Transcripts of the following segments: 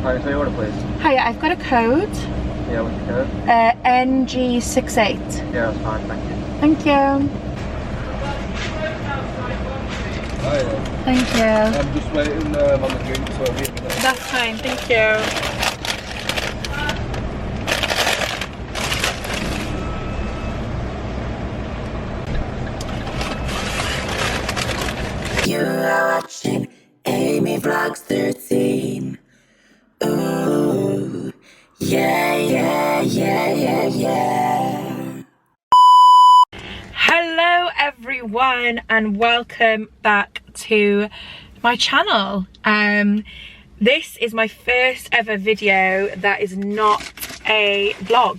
Hi, so your order, please. Hiya, I've got a code. Yeah, what's your code? NG68. Yeah, that's fine, thank you. Thank you. Hi, Thank you. I'm just waiting on the drink, so I'll be in a minute. That's fine, thank you. You are watching Amy Vlogs 13. Ooh, yeah, yeah, yeah, yeah, yeah. Hello everyone and welcome back to my channel. This is my first ever video that is not a vlog.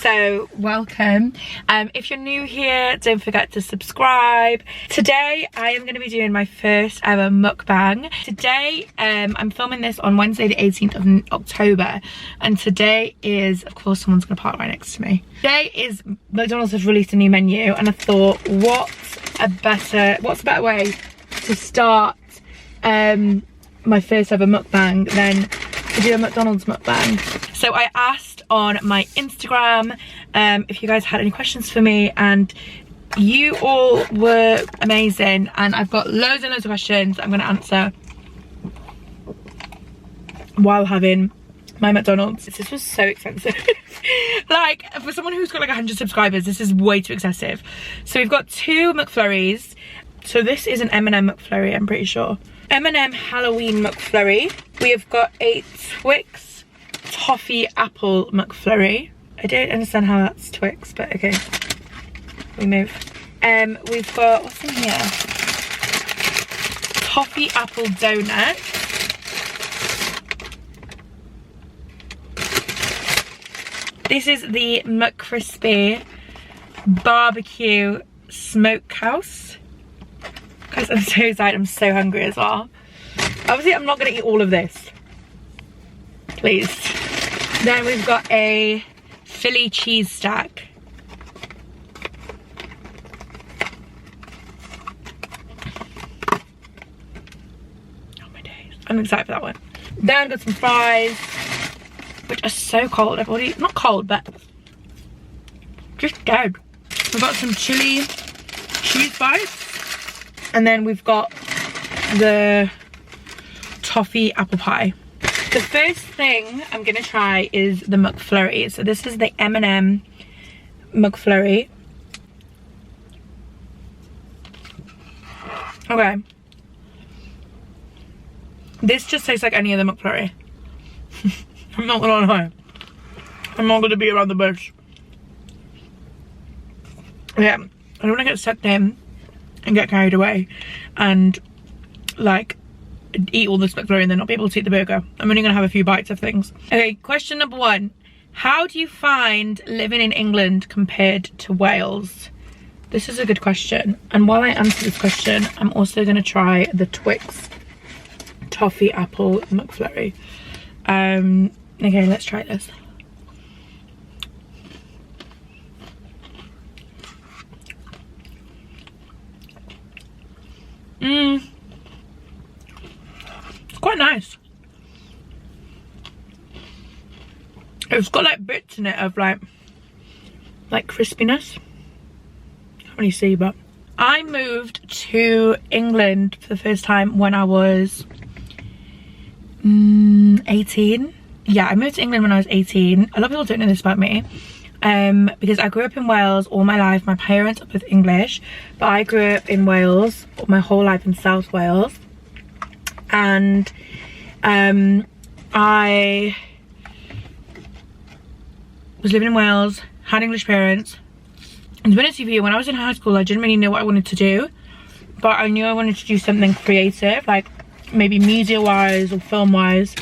So welcome. If you're new here, don't forget to subscribe. Today I am going to be doing my first ever mukbang. Today I'm filming this on Wednesday the 18th of October, and today is, of course someone's going to park right next to me. Today is McDonald's have released a new menu, and I thought what's a better way to start my first ever mukbang than to do a McDonald's mukbang. So I asked on my Instagram if you guys had any questions for me, and you all were amazing, and I've got loads and loads of questions I'm going to answer while having my McDonald's. This was so expensive. Like, for someone who's got like 100 subscribers, this is way too excessive. So we've got 2 McFlurries. So this is an M&M McFlurry, I'm pretty sure. M&M Halloween McFlurry. We have got a Twix Toffee Apple McFlurry. I don't understand how that's Twix, but okay. We move. We've got, what's in here? Toffee Apple Donut. This is the McCrispy Barbecue Smokehouse. Guys, I'm so excited, I'm so hungry as well. Obviously, I'm not gonna eat all of this. Please. Then we've got a Philly cheese stack. Oh my days. I'm excited for that one. Then I've got some fries, which are so cold. I've already, not cold, but just dead. We've got some chili cheese fries. And then we've got the toffee apple pie. The first thing I'm gonna try is the McFlurry. So this is the M&M McFlurry. Okay. This just tastes like any other McFlurry. I'm not gonna lie. I'm not gonna be around the bush. Yeah, I don't wanna get sucked in and get carried away and like eat all this McFlurry and then not be able to eat the burger. I'm only gonna have a few bites of things. Okay, question number 1. How do you find living in England compared to Wales? This is a good question, and while I answer this question, I'm also gonna try the Twix Toffee Apple McFlurry. Okay, let's try this. It's quite nice. It's got like bits in it of like crispiness. Can't really see, but I moved to England for the first time when I was 18. Yeah, I moved to England when I was 18. A lot of people don't know this about me. Because I grew up in Wales all my life. My parents are both English, but I grew up in Wales my whole life in South Wales, and I was living in Wales, had English parents, and to be honest with you, when I was in high school I didn't really know what I wanted to do, but I knew I wanted to do something creative, like maybe media wise or film wise,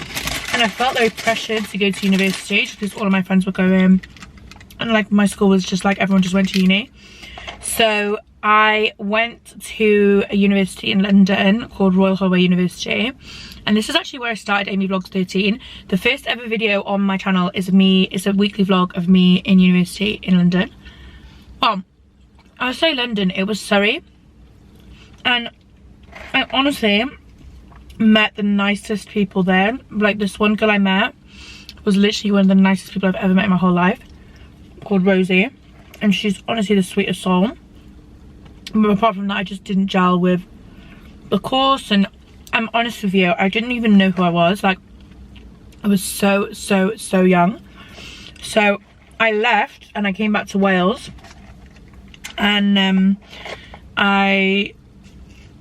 and I felt very pressured to go to university because all of my friends were going. And like my school was just like everyone just went to uni. So I went to a university in London called Royal Holloway University, and this is actually where I started Amy Vlogs 13. The first ever video on my channel is me, it's a weekly vlog of me in university in London. Well, I say London, it was Surrey, and I honestly met the nicest people there. Like, this one girl I met was literally one of the nicest people I've ever met in my whole life, called Rosie, and she's honestly the sweetest soul. But apart from that, I just didn't gel with the course, and I'm honest with you, I didn't even know who I was. Like, I was so young. So I left and I came back to Wales, and I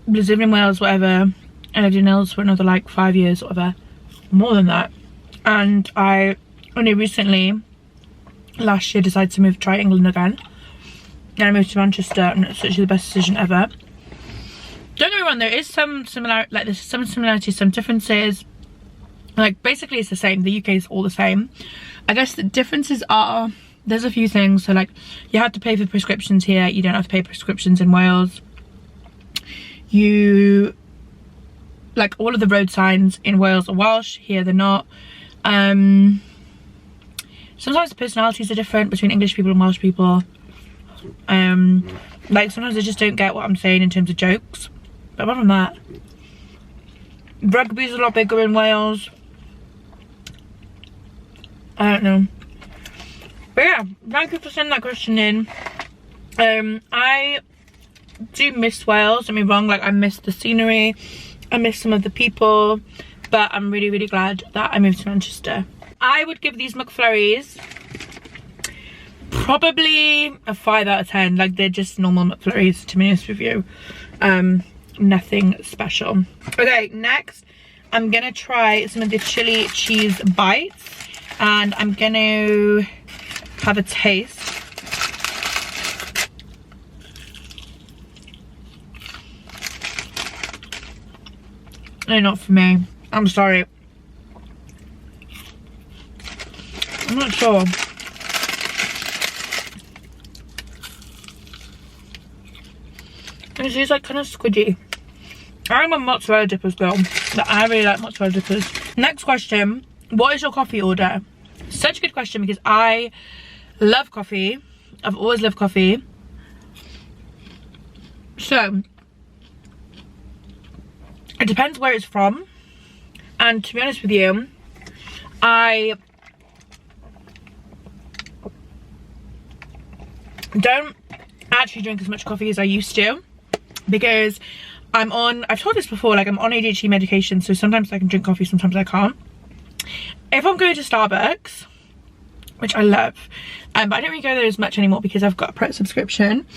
was living in Wales, whatever, and I lived in Wales for another like 5 years, whatever, more than that. And I only recently, last year, decided to move, try England again. And I moved to Manchester, and it's literally the best decision ever. Don't get me wrong, there is some there's some similarities, some differences. Like, basically it's the same. The UK is all the same. I guess the differences are, there's a few things. So like, you have to pay for prescriptions here. You don't have to pay prescriptions in Wales. You, like, all of the road signs in Wales are Welsh. Here they're not. Sometimes the personalities are different between English people and Welsh people. Like, sometimes I just don't get what I'm saying in terms of jokes. But apart from that, rugby's a lot bigger in Wales. I don't know. But yeah, thank you for sending that question in. I do miss Wales, don't get me wrong. Like, I miss the scenery, I miss some of the people, but I'm really glad that I moved to Manchester. I would give these McFlurries probably a 5 out of 10. Like, they're just normal McFlurries, to be honest with you. Nothing special. Okay, next I'm gonna try some of the chili cheese bites, and I'm gonna have a taste. They're not for me, I'm sorry. I'm not sure. It is like kind of squidgy. I'm a mozzarella dippers girl, but I really like mozzarella dippers. Next question, what is your coffee order? Such a good question, because I love coffee. I've always loved coffee. So it depends where it's from, and to be honest with you, I don't actually drink as much coffee as I used to, because I've told this before, like, I'm on ADHD medication, so sometimes I can drink coffee, sometimes I can't. If I'm going to Starbucks, which I love, but I don't really go there as much anymore because I've got a Pro subscription.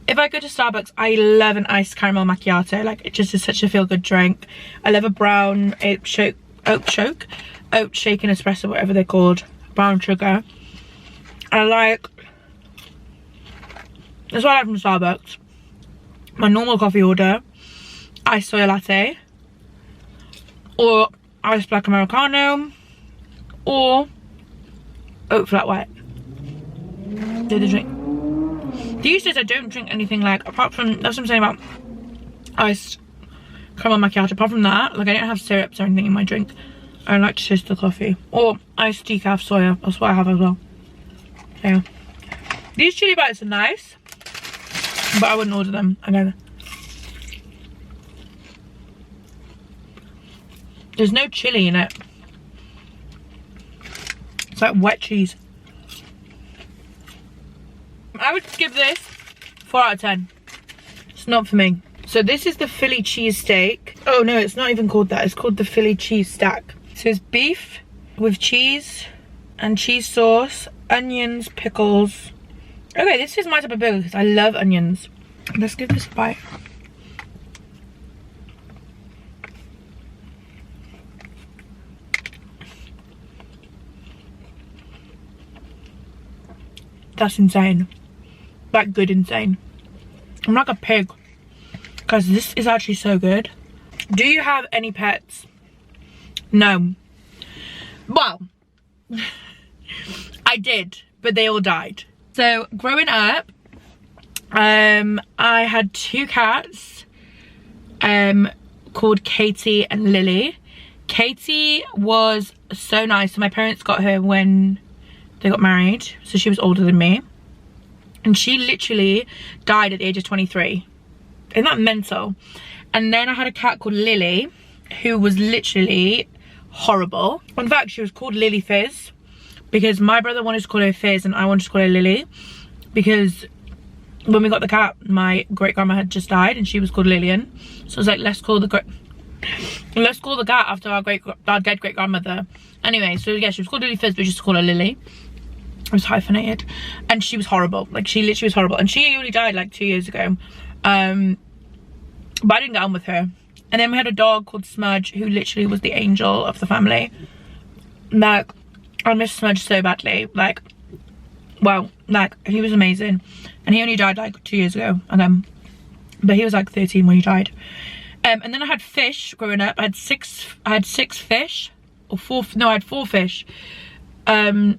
If I go to Starbucks, I love an iced caramel macchiato. Like, it just is such a feel-good drink. I love a brown oat shaken espresso, whatever they're called, brown sugar. That's what I like from Starbucks. My normal coffee order, iced soy latte, or iced black Americano, or oat flat white. They're the drink. These days I don't drink anything, like, apart from, that's what I'm saying about iced caramel macchiato. Apart from that, like, I don't have syrups or anything in my drink. I like to taste the coffee. Or iced decaf soya, that's what I have as well. So yeah. These chili bites are nice, but I wouldn't order them again. There's no chili in it. It's like wet cheese. I would give this 4 out of 10. It's not for me. So this is the Philly cheese steak. Oh no, it's not even called that. It's called the Philly cheese stack. So it's beef with cheese and cheese sauce, onions, pickles. Okay, this is my type of burger because I love onions. Let's give this a bite. That's insane. Like, good insane. I'm like a pig, because this is actually so good. Do you have any pets? No. Well, I did, but they all died. So growing up, I had 2 cats called Katie and Lily. Katie was so nice. So my parents got her when they got married, so she was older than me, and she literally died at the age of 23. Isn't that mental? And then I had a cat called Lily, who was literally horrible. In fact, she was called Lily Fizz because my brother wanted to call her Fizz and I wanted to call her Lily, because when we got the cat, my great grandma had just died and she was called Lillian. So I was like, let's call the cat after our dead great grandmother. Anyway, so yeah, she was called Lily Fizz, but just to call her Lily. It was hyphenated, and she was horrible. Like, she literally was horrible, and she only died like 2 years ago. But I didn't get on with her. And then we had a dog called Smudge, who literally was the angel of the family. Like, I miss Smudge so badly. Like, well, like, he was amazing. And he only died like 2 years ago. And but he was like 13 when he died. And then I had fish growing up. I had six fish, or four. No, I had 4 fish. And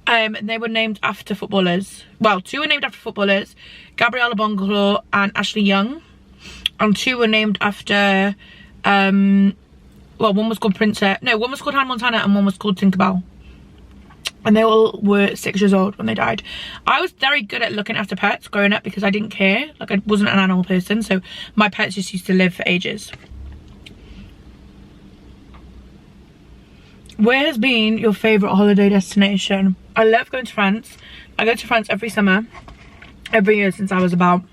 they were named after footballers. Well, 2 were named after footballers, Gabriella Bonglaw and Ashley Young. And 2 were named after, well, one was called Princess. No, one was called Hannah Montana and one was called Tinkerbell. And they all were 6 years old when they died. I was very good at looking after pets growing up because I didn't care. Like, I wasn't an animal person, so my pets just used to live for ages. Where has been your favourite holiday destination? I love going to France. I go to France every summer, every year since I was about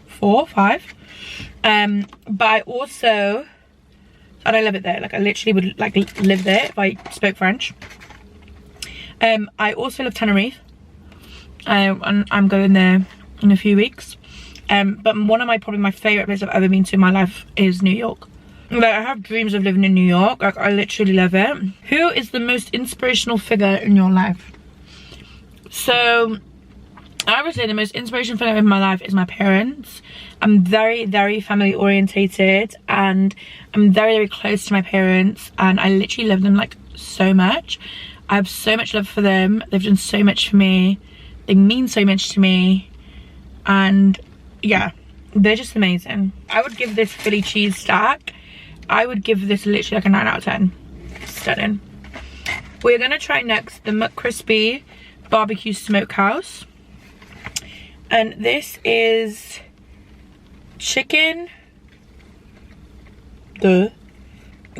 4 or 5. But I also, and I love it there. Like, I literally would like live there if I spoke French. I also love Tenerife, and I'm going there in a few weeks. But one of probably my favourite places I've ever been to in my life is New York. Like, I have dreams of living in New York. Like, I literally love it. Who is the most inspirational figure in your life? So, I would say the most inspirational figure in my life is my parents. I'm very, very family orientated, and I'm very, very close to my parents, and I literally love them like so much. I have so much love for them. They've done so much for me. They mean so much to me. And yeah, they're just amazing. I would give this Philly cheese stack, I would give this literally like a 9 out of 10. Stunning. We're gonna try next the McCrispy barbecue smokehouse. And this is chicken,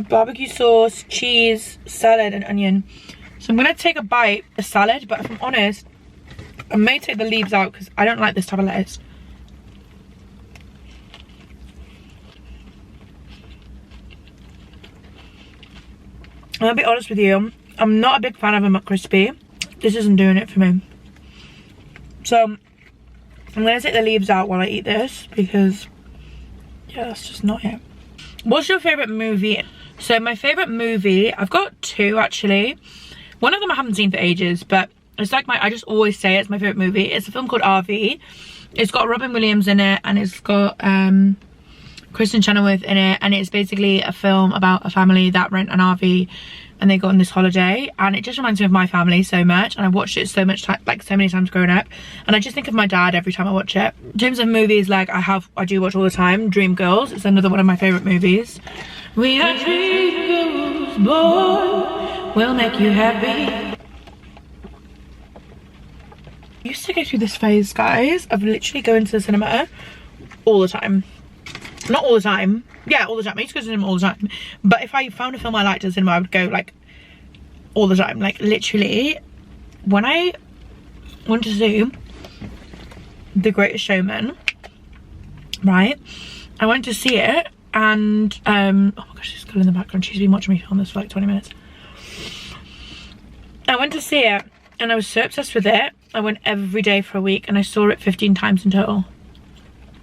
barbecue sauce, cheese, salad and onion. So I'm gonna take a bite of the salad, but if I'm honest, I may take the leaves out because I don't like this type of lettuce. I'll be honest with you, I'm not a big fan of a McCrispy. This isn't doing it for me. So I'm gonna take the leaves out while I eat this because yeah, that's just not it. What's your favourite movie? So my favourite movie, I've got 2 actually. One of them I haven't seen for ages, but it's like I just always say it's my favourite movie. It's a film called RV. It's got Robin Williams in it, and it's got Kristen Chenoweth in it, and it's basically a film about a family that rent an RV and they go on this holiday, and it just reminds me of my family so much, and I've watched it so much like so many times growing up, and I just think of my dad every time I watch it. In terms of movies, like I do watch all the time, Dreamgirls. It's another one of my favourite movies. We are dreamgirls, boy, we'll make you happy. I used to go through this phase, guys, of literally going to the cinema all the time. Not all the time. Yeah, all the time. I used to go to the cinema all the time. But if I found a film I liked at the cinema, I would go like all the time. Like literally, when I went to see The Greatest Showman, right? I went to see it, and oh my gosh, she's still in the background. She's been watching me film this for like 20 minutes. I went to see it, and I was so obsessed with it. I went every day for a week, and I saw it 15 times in total.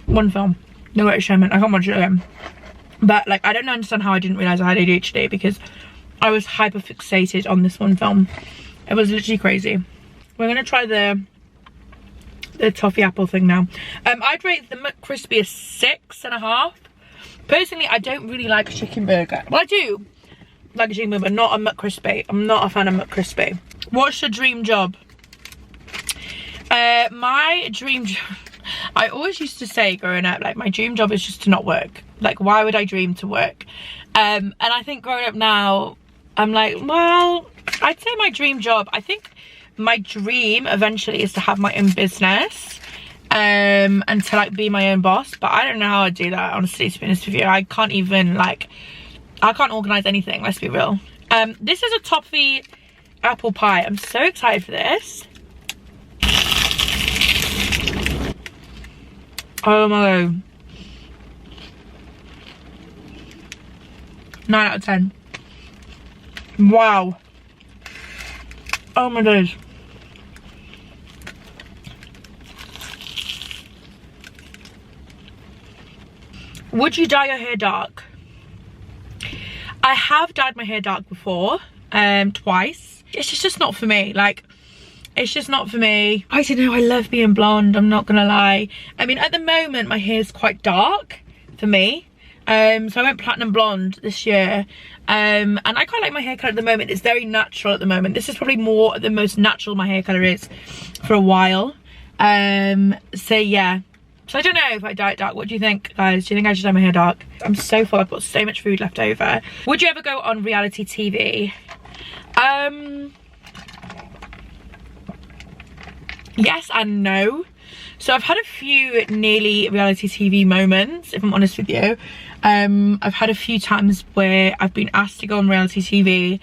One film. The Greatest Showman. I can't watch it again. But like, I don't understand how I didn't realise I had ADHD, because I was hyper fixated on this one film. It was literally crazy. We're gonna try the toffee apple thing now. I'd rate the McCrispy a 6.5. Personally, I don't really like a chicken burger. Well, I do like a chicken burger, but not a McCrispy. I'm not a fan of McCrispy. What's your dream job? My dream job, I always used to say growing up, like, my dream job is just to not work. Like, why would I dream to work? And I think growing up now, I'm like, well, I'd say my dream job, I think my dream eventually is to have my own business. and to like be my own boss, but I don't know how I'd do that, honestly, to be honest with you. I can't even like, I can't organize anything, let's be real. This is a toffee apple pie. I'm so excited for this. Oh my god. 9 out of 10. Wow. Oh my days. Would you dye your hair dark? I have dyed my hair dark before, twice. It's just not for me. Like, it's just not for me. I don't know, I love being blonde, I'm not gonna lie. I mean, at the moment, my hair's quite dark for me. So I went platinum blonde this year. And I quite like my hair colour at the moment. It's very natural at the moment. This is probably more the most natural my hair colour is for a while. So yeah. So I don't know if I dye it dark. What do you think, guys? Do you think I should dye my hair dark? I'm so full, I've got so much food left over. Would you ever go on reality TV? Yes and no. So I've had a few nearly reality TV moments, if I'm honest with you. I've had a few times where I've been asked to go on reality TV,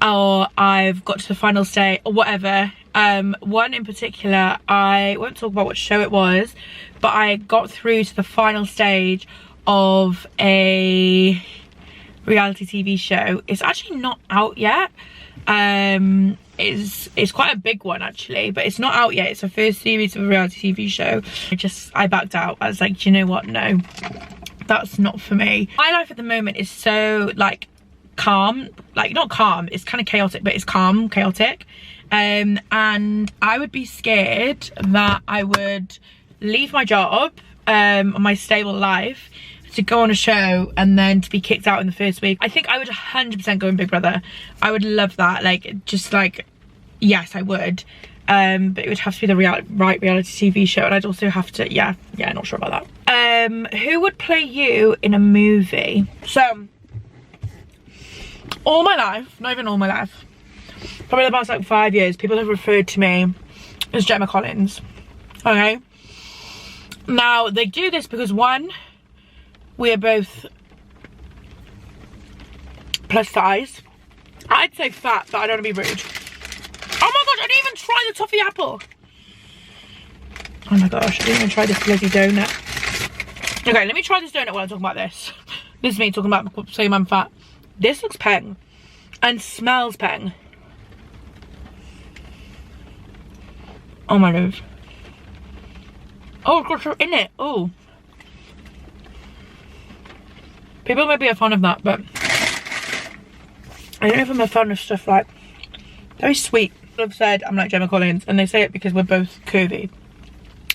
or I've got to the final stage or whatever. One in particular, I won't talk about what show it was, but I got through to the final stage of a reality TV show. It's actually not out yet. It's quite a big one actually, but it's not out yet. It's the first series of a reality TV show. I backed out. I was like, do you know what? No, that's not for me. My life at the moment is so like calm, like not calm, it's kind of chaotic, but it's calm, chaotic. And I would be scared that I would leave my job, my stable life, to go on a show and then to be kicked out in the first week. I think I would 100% go in Big Brother. I would love that. Like, just like, yes, I would. But it would have to be the right reality TV show, and I'd also have to, yeah, not sure about that. Who would play you in a movie? So, all my life, not even all my life, probably the past like 5 years, people have referred to me as JMA Collins. Okay. Now, they do this because one, we're both plus size. I'd say fat, but I don't want to be rude. Oh my gosh, I didn't even try the toffee apple. Oh my gosh, I didn't even try this bloody donut. Okay, let me try this donut while I'm talking about this. This is me talking about saying I'm fat. This looks peng and smells peng. Oh my god. Oh, it's got stuff in it. Oh. People may be a fan of that, but I don't know if I'm a fan of stuff like very sweet. I've said I'm like JMA Collins, and they say it because we're both curvy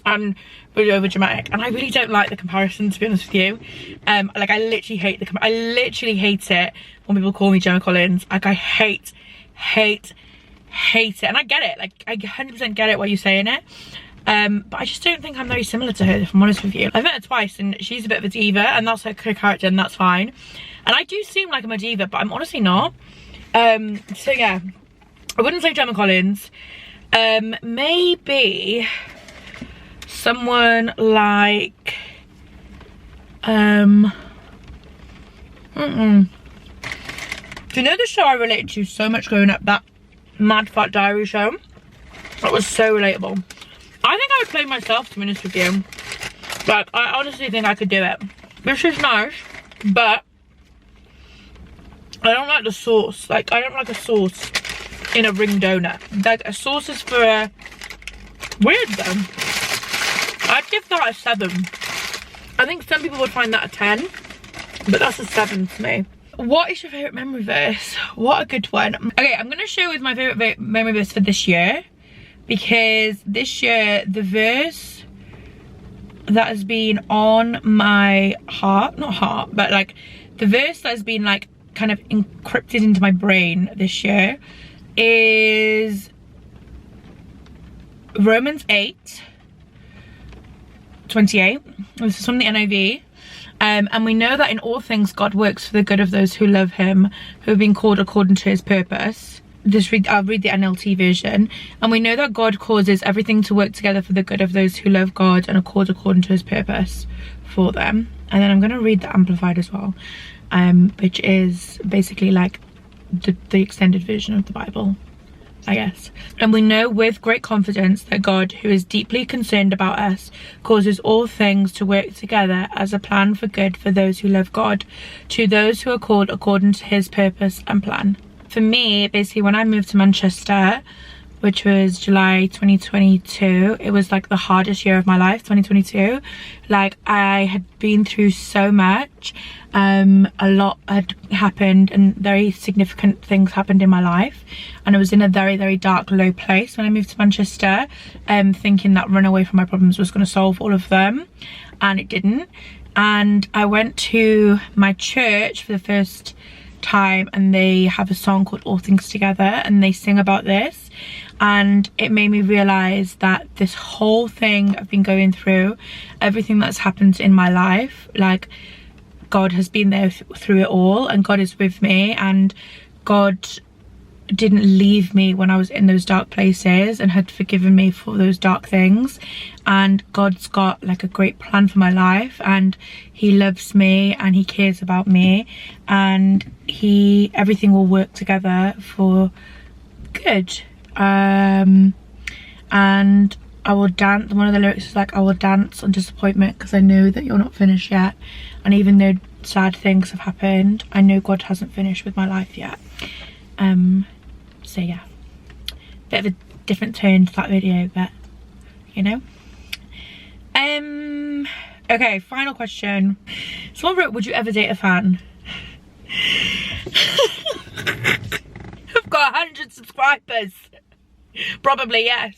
and really over dramatic, and I really don't like the comparison, to be honest with you. Like, I literally hate I literally hate it when people call me JMA Collins. Like, I hate it, and I get it. Like, I 100% get it why you're saying it. But I just don't think I'm very similar to her, if I'm honest with you. I've met her twice, and she's a bit of a diva, and that's her character, and that's fine. And I do seem like I'm a diva, but I'm honestly not. So yeah, I wouldn't say JMA Collins. Maybe someone like do you know the show I related to so much growing up, that Mad Fat Diary show? That was so relatable. I think I would play myself, to be honest with you. Like, I honestly think I could do it. This is nice, but I don't like the sauce. Like, I don't like a sauce in a ring donut. Like, a sauce is for a... Weird though. I'd give that a 7. I think some people would find that a 10, but that's a 7 for me. What is your favourite memory verse? What a good one. Okay, I'm going to show with my favourite memory verse for this year, because this year the verse that has been on my heart, not heart, but like the verse that has been like kind of encrypted into my brain this year is Romans 8:28. This is from the NIV. And we know that in all things God works for the good of those who love him, who have been called according to his purpose. I'll read the NLT version. And we know that God causes everything to work together for the good of those who love God and are called according to his purpose for them. And then I'm going to read the Amplified as well, which is basically like the extended version of the Bible, I guess. And we know with great confidence that God, who is deeply concerned about us, causes all things to work together as a plan for good for those who love God, to those who are called according to his purpose and plan. For me, basically, when I moved to Manchester, which was July 2022, it was like the hardest year of my life, 2022. Like, I had been through so much. A lot had happened and very significant things happened in my life. And I was in a very, very dark, low place when I moved to Manchester, thinking that run away from my problems was going to solve all of them. And it didn't. And I went to my church for the first time, and they have a song called All Things Together, and they sing about this, and it made me realize that this whole thing I've been going through, everything that's happened in my life, like, God has been there through it all, and God is with me, and God didn't leave me when I was in those dark places and had forgiven me for those dark things. And God's got like a great plan for my life, and he loves me and he cares about me, and everything will work together for good. And I will dance. One of the lyrics is like, I will dance on disappointment because I know that you're not finished yet. And even though sad things have happened, I know God hasn't finished with my life yet. So yeah, bit of a different turn to that video, but you know. Okay, final question. Someone wrote, would you ever date a fan? I've got 100 subscribers. Probably yes.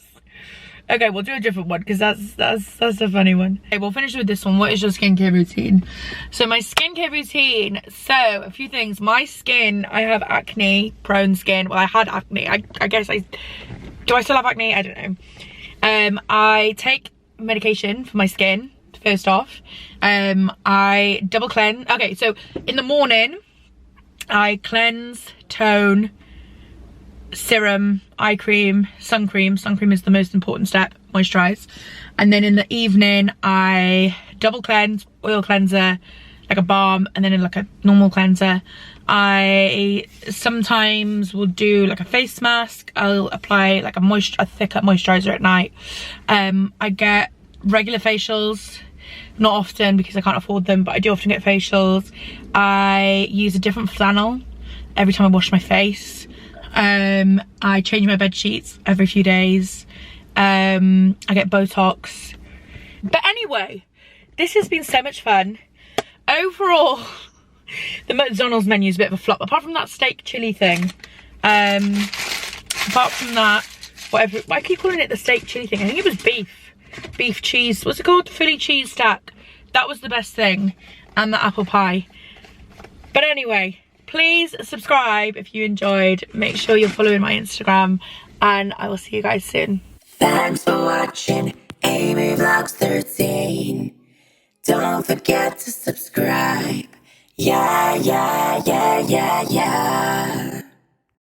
Okay, we'll do a different one because that's a funny one. Okay, we'll finish with this one. What is your skincare routine? So my skincare routine, so a few things. My skin, I have acne prone skin. Well, I had acne. I guess do I still have acne? I don't know. I take medication for my skin, first off. I double cleanse. Okay, so in the morning I cleanse, tone, serum, eye cream, sun cream. Sun cream is the most important step, moisturize. And then in the evening I double cleanse, oil cleanser, like a balm, and then in like a normal cleanser. I sometimes will do like a face mask. I'll apply like a thicker moisturizer at night. I get regular facials, not often because I can't afford them, but I do often get facials. I use a different flannel every time I wash my face. I change my bed sheets every few days. I get Botox. But anyway, this has been so much fun. Overall, the McDonald's menu is a bit of a flop, apart from that steak chili thing. Apart from that, whatever, I keep calling it the steak chili thing. I think it was beef cheese, what's it called? Philly cheese stack. That was the best thing. And the apple pie. But anyway, please subscribe if you enjoyed. Make sure you're following my Instagram, and I will see you guys soon. Thanks for watching Amy Vlogs 13. Don't forget to subscribe. Yeah, yeah, yeah, yeah, yeah.